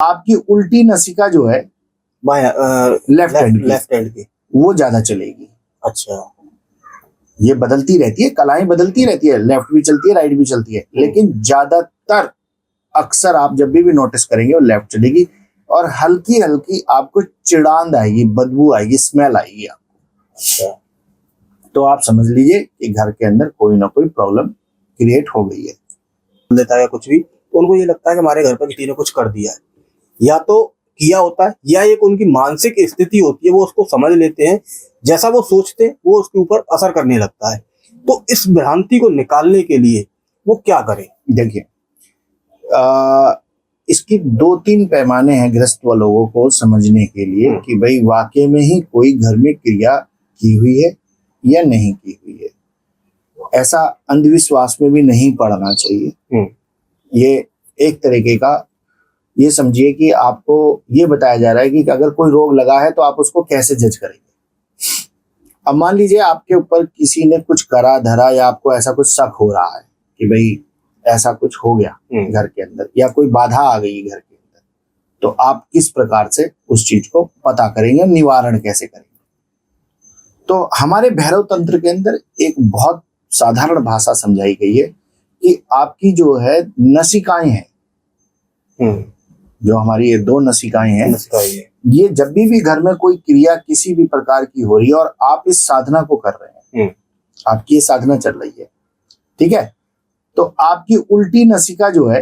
आपकी उल्टी नसिका जो है लेफ्ट हैंड की वो ज्यादा चलेगी। अच्छा, ये बदलती रहती है, कलाएं बदलती रहती है, लेफ्ट भी चलती है राइट भी चलती है, लेकिन ज्यादातर अक्सर आप जब भी नोटिस करेंगे वो लेफ्ट चलेगी। और हल्की हल्की आपको चिड़ांद आएगी, बदबू आएगी, स्मेल आएगी आपको। अच्छा, तो आप समझ लीजिए कि घर के अंदर कोई ना कोई प्रॉब्लम क्रिएट हो गई है। देता है कुछ भी तो उनको ये लगता है कि हमारे घर पर किसी ने कुछ कर दिया है, या तो किया होता है, या एक उनकी मानसिक स्थिति होती है, वो उसको समझ लेते हैं, जैसा वो सोचते हैं वो उसके ऊपर असर करने लगता है। तो इस भ्रांति को निकालने के लिए वो क्या करें? देखिए, इसकी 2-3 पैमाने हैं ग्रस्त लोगों को समझने के लिए कि भाई वाकई में ही कोई घर में क्रिया की हुई है या नहीं की हुई है। ऐसा अंधविश्वास में भी नहीं पड़ना चाहिए। ये एक तरीके का, ये समझिए कि आपको ये बताया जा रहा है कि अगर कोई रोग लगा है तो आप उसको कैसे जज करेंगे। अब मान लीजिए आपके ऊपर किसी ने कुछ करा धरा, या आपको ऐसा कुछ शक हो रहा है कि भाई ऐसा कुछ हो गया घर के अंदर, या कोई बाधा आ गई घर के अंदर, तो आप किस प्रकार से उस चीज को पता करेंगे, निवारण कैसे करेंगे। तो हमारे भैरव तंत्र के अंदर एक बहुत साधारण भाषा समझाई गई है कि आपकी जो है नसिकाएं हैं, जो हमारी ये 2 नसिकाएं हैं, ये जब भी घर में कोई क्रिया किसी भी प्रकार की हो रही है और आप इस साधना को कर रहे हैं, आपकी ये साधना चल रही है, ठीक है, तो आपकी उल्टी नसिका जो है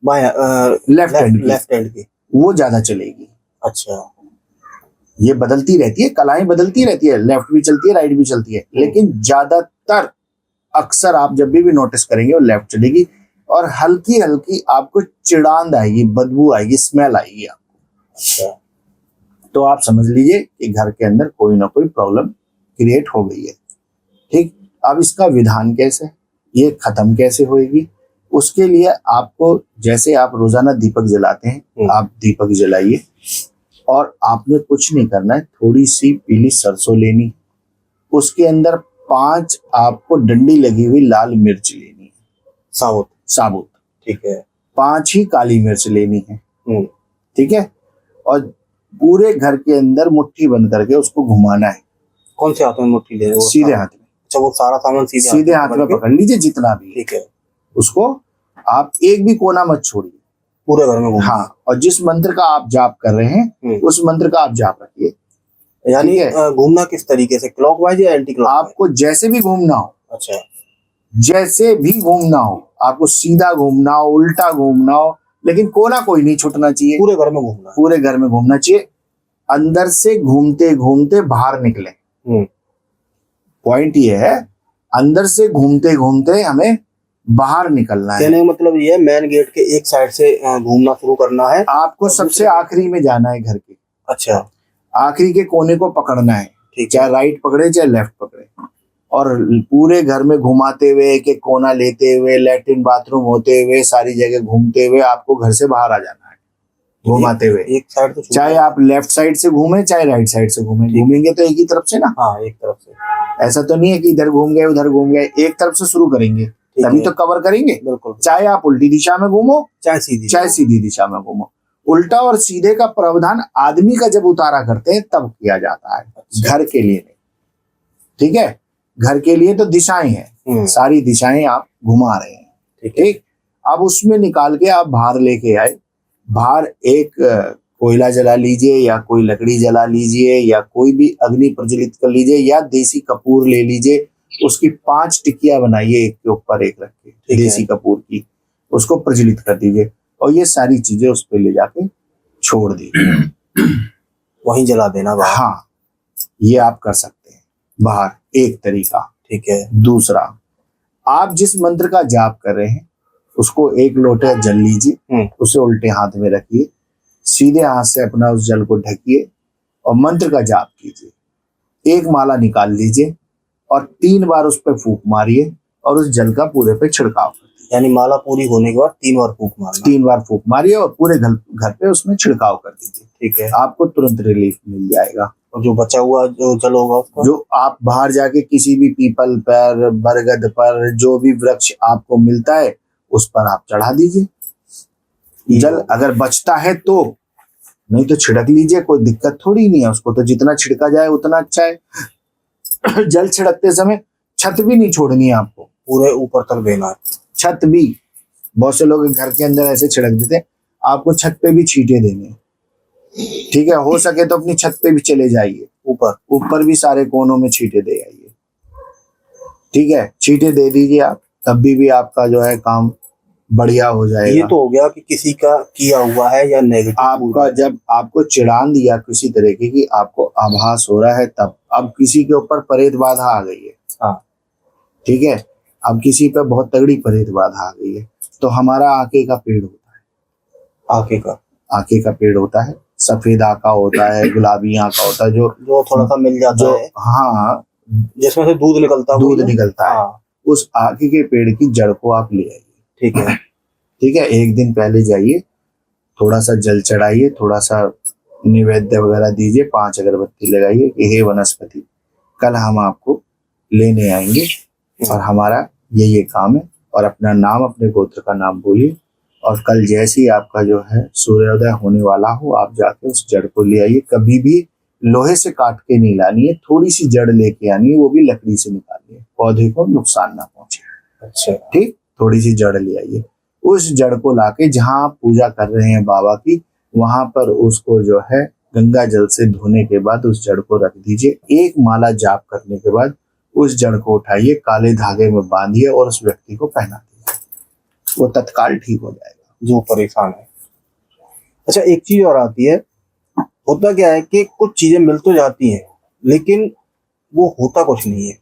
लेफ्ट हैंड की वो ज्यादा चलेगी। अच्छा, ये बदलती रहती है, कलाएं बदलती रहती है, लेफ्ट भी चलती है राइट भी चलती है, लेकिन ज्यादातर अक्सर आप जब भी नोटिस करेंगे वो लेफ्ट चलेगी। और हल्की हल्की आपको चिड़ांद आएगी, बदबू आएगी, स्मेल आएगी आपको। अच्छा, तो आप समझ लीजिए कि घर के अंदर कोई ना कोई प्रॉब्लम क्रिएट हो गई है। ठीक, अब इसका विधान कैसे, ये खत्म कैसे होएगी, उसके लिए आपको, जैसे आप रोजाना दीपक जलाते हैं, आप दीपक जलाइए और आपने कुछ नहीं करना है, थोड़ी सी पीली सरसों लेनी, उसके अंदर 5 आपको डंडी लगी हुई लाल मिर्च लेनी है, साबुत, ठीक है, 5 ही काली मिर्च लेनी है, ठीक है, और पूरे घर के अंदर मुट्ठी बंद करके उसको घुमाना है। कौन से हाथ में मुट्ठी ले रहे हो? सीधे हाथ में। अच्छा, वो सारा सामान सीधे हाथ में पकड़ लीजिए जितना भी, ठीक है, उसको आप एक भी कोना मत छोड़िए, पूरे घर में घूमिए। हाँ, और जिस मंत्र का आप जाप कर रहे हैं उस मंत्र का आप जाप रखिए। यानी घूमना किस तरीके से, क्लॉकवाइज या एंटी क्लॉकवाइज? आपको जैसे भी घूमना हो। अच्छा, जैसे भी घूमना हो, आपको सीधा घूमना हो, उल्टा घूमना हो, लेकिन कोना कोई नहीं छूटना चाहिए। पूरे घर में घूमना, पूरे घर में घूमना चाहिए। अंदर से घूमते घूमते बाहर निकले, पॉइंट ये है, अंदर से घूमते घूमते हमें बाहर निकलना है। कहने का मतलब ये है, मेन गेट के एक साइड से घूमना शुरू करना है, आपको सबसे आखिरी में जाना है घर के। अच्छा, आखिरी के कोने को पकड़ना है, चाहे राइट पकड़े चाहे लेफ्ट पकड़े, और पूरे घर में घुमाते हुए, एक एक कोना लेते हुए, लैट्रिन बाथरूम होते हुए, सारी जगह घूमते हुए आपको घर से बाहर आ जाना है, घुमाते हुए। एक साइड तो चाहे आप लेफ्ट साइड से घूमे चाहे राइट साइड से घूमे, घूमेंगे तो एक ही तरफ से ना। हाँ, एक तरफ से। ऐसा तो नहीं है कि इधर घूम गए उधर घूम गए, एक तरफ से शुरू करेंगे तभी तो कवर करेंगे। बिल्कुल, चाहे आप उल्टी दिशा में घूमो चाहे सीधी दिशा में घूमो। उल्टा और सीधे का प्रावधान आदमी का जब उतारा करते हैं तब किया जाता है, घर के लिए नहीं, ठीक है। घर के लिए तो दिशाएं हैं, सारी दिशाएं आप घुमा रहे हैं, ठीक। अब उसमें निकाल के आप बाहर लेके आए, बाहर एक कोयला जला लीजिए या कोई लकड़ी जला लीजिए या कोई भी अग्नि प्रज्वलित कर लीजिए या देसी कपूर ले लीजिए, उसकी 5 टिकिया बनाइए, एक के ऊपर एक रख के देसी कपूर की, उसको प्रज्वलित कर दीजिए और ये सारी चीजें उस पर ले जाके छोड़ दीजिए, वहीं जला देना बाहर। हाँ, ये आप कर सकते हैं बाहर, एक तरीका, ठीक है। दूसरा, आप जिस मंत्र का जाप कर रहे हैं उसको एक लोटा जल लीजिए, उसे उल्टे हाथ में रखिए, सीधे हाथ से अपना उस जल को ढकिए और मंत्र का जाप कीजिए। एक माला निकाल लीजिए और 3 बार उस पर फूंक मारिए और उस जल का पूरे पे छिड़काव कर दीजिए। यानी माला पूरी होने के बाद 3 बार फूंक मारना। 3 बार फूंक मारिए और पूरे घर पे उसमें छिड़काव कर दीजिए, ठीक है। आपको तुरंत रिलीफ मिल जाएगा। और जो बचा हुआ जो जल होगा उसका, जो आप बाहर जाके किसी भी पीपल पर, बरगद पर, जो भी वृक्ष आपको मिलता है उस पर आप चढ़ा दीजिए, जल अगर बचता है तो, नहीं तो छिड़क लीजिए, कोई दिक्कत थोड़ी नहीं है उसको, तो जितना छिड़का जाए उतना अच्छा है। जल छिड़कते समय छत भी नहीं छोड़नी है आपको, पूरे ऊपर तक देना है। छत भी, बहुत से लोग घर के अंदर ऐसे छिड़क देते हैं, आपको छत पे भी छींटे देने हैं। ठीक है, हो सके तो अपनी छत पे भी चले जाइए, ऊपर भी सारे कोनों में छींटे दे आइए। ठीक है, छींटे दे दीजिए आप, तब भी आपका जो है काम बढ़िया हो जाएगा। ये तो हो गया कि किसी का किया हुआ है या नेगेटिव। आपका जब आपको चिढ़ान दिया किसी तरीके की, आपको आभास हो रहा है, तब अब किसी के ऊपर परेत बाधा आ गई है। हाँ, ठीक है, अब किसी पे बहुत तगड़ी परेत बाधा आ गई है, तो हमारा आके का पेड़ होता है। आके का पेड़ होता है, सफेद आका होता है, गुलाबी आका होता है, जो थोड़ा सा मिल जाता है। हाँ, जिसमें से दूध निकलता है। हाँ, उस आके के पेड़ की जड़ को आप ले आइए। ठीक है, ठीक है, एक दिन पहले जाइए, थोड़ा सा जल चढ़ाइए, थोड़ा सा निवेद्य वगैरह दीजिए, 5 अगरबत्ती लगाइए कि हे वनस्पति, कल हम आपको लेने आएंगे और हमारा ये काम है, और अपना नाम, अपने गोत्र का नाम बोलिए, और कल जैसे ही आपका जो है सूर्योदय होने वाला हो, आप जाके उस जड़ को ले आइए। कभी भी लोहे से काट के नहीं लानी है, थोड़ी सी जड़ लेके आनी है, वो भी लकड़ी से निकालनी है, पौधे को नुकसान ना पहुंचे। अच्छा, ठीक, थोड़ी सी जड़ ले आइए, उस जड़ को लाके जहां आप पूजा कर रहे हैं बाबा की, वहां पर उसको जो है गंगा जल से धोने के बाद उस जड़ को रख दीजिए। एक माला जाप करने के बाद उस जड़ को उठाइए, काले धागे में बांधिए और उस व्यक्ति को पहना दीजिए, वो तत्काल ठीक हो जाएगा जो परेशान है। अच्छा, एक चीज और आती है, होता क्या है कि कुछ चीजें मिल तो जाती हैं, लेकिन वो होता कुछ नहीं है।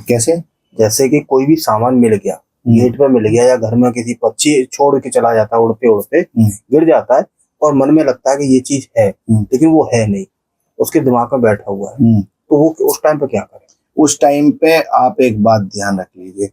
कैसे? जैसे कि कोई भी सामान मिल गया, गेट पे मिल गया, या घर में किसी पक्षी छोड़ के चला जाता है, उड़ते उड़ते गिर जाता है, और मन में लगता है कि ये चीज है, लेकिन वो है नहीं, उसके दिमाग में बैठा हुआ है, तो वो उस टाइम पे क्या करें? उस टाइम पे आप एक बात ध्यान रख लीजिए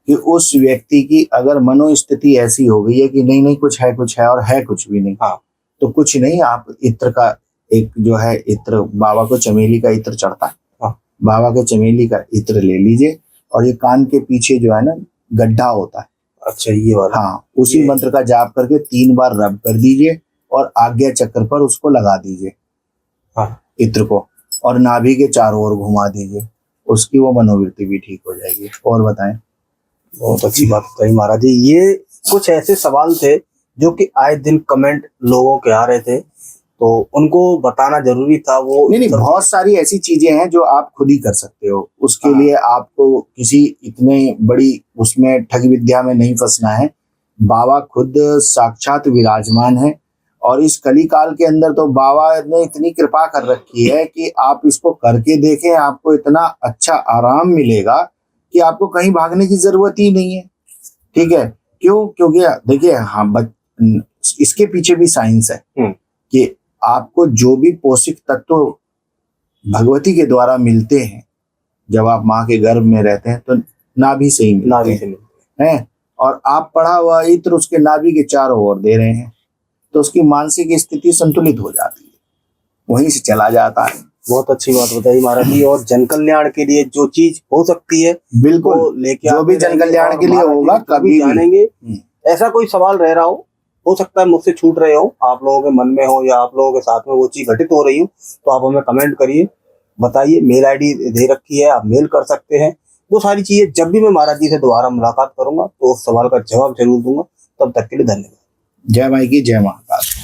कि उस व्यक्ति की अगर मनोस्थिति ऐसी हो गई है कि नहीं कुछ है और है कुछ भी नहीं, हाँ, तो कुछ नहीं, आप इत्र का एक जो है इत्र, बाबा को चमेली का इत्र चढ़ता है, हाँ, बाबा के चमेली का इत्र ले लीजिए, और ये कान के पीछे जो है ना गड्ढा होता है, अच्छा, ये वाला, हाँ, उसी मंत्र का जाप करके 3 बार रब कर दीजिए और आज्ञा चक्र पर उसको लगा दीजिए, हाँ, इत्र को, और नाभि के चारों ओर घुमा दीजिए, उसकी वो मनोवृत्ति भी ठीक हो जाएगी। और बताएं। बहुत अच्छी बात बताई महाराज जी। ये कुछ ऐसे सवाल थे जो कि आए दिन कमेंट लोगों के आ रहे थे, तो उनको बताना जरूरी था। वो नहीं, बहुत सारी ऐसी चीजें हैं जो आप खुद ही कर सकते हो, उसके लिए आपको किसी इतने बड़ी उसमें ठग विद्या में नहीं फंसना है। बाबा खुद साक्षात विराजमान है, और इस कली काल के अंदर तो बाबा ने इतनी कृपा कर रखी है कि आप इसको करके देखें, आपको इतना अच्छा आराम मिलेगा कि आपको कहीं भागने की जरूरत ही नहीं है। ठीक है, क्यों? क्योंकि देखिए, हाँ, इसके पीछे भी साइंस है कि आपको जो भी पौष्टिक तत्व भगवती के द्वारा मिलते हैं, जब आप माँ के गर्भ में रहते हैं, तो नाभि से ही मिलते हैं, और आप पढ़ा हुआ इत्र उसके नाभि के चारों ओर दे रहे हैं, तो उसकी मानसिक स्थिति संतुलित हो जाती है, वहीं से चला जाता है। बहुत अच्छी बात बताई महाराज जी। और जन कल्याण के लिए जो चीज हो सकती है, बिल्कुल लेके जो भी जन कल्याण के लिए होगा, कभी जानेंगे। ऐसा कोई सवाल रह रहा हो सकता है मुझसे छूट रहे हो, आप लोगों के मन में हो, या आप लोगों के साथ में वो चीज घटित हो रही हो, तो आप हमें कमेंट करिए, बताइए। मेल आईडी दे रखी है, आप मेल कर सकते हैं। वो सारी चीजें जब भी मैं महाराज जी से दोबारा मुलाकात करूंगा तो उस सवाल का जवाब जरूर दूंगा। तब तक के लिए धन्यवाद। जय माई की जय महाकाल।